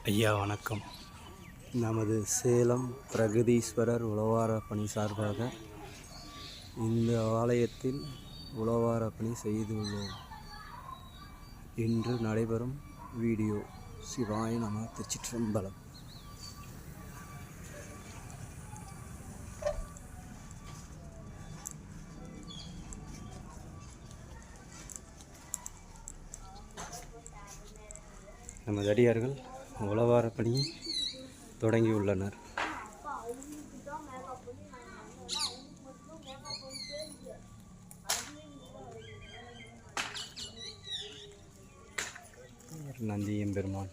ஐயா வணக்கம். நமது சேலம் பிரகதீஸ்வரர் உழவார பணி சார்பாக இந்த ஆலயத்தில் உழவார பணி செய்துள்ளோம். இன்று நடைபெறும் வீடியோ. சிவாய நம. திருச்சிற்றம்பலம். நமது அடியார்கள் உழவார பணி தொடங்கியுள்ளனர். நந்தியம் பெருமான்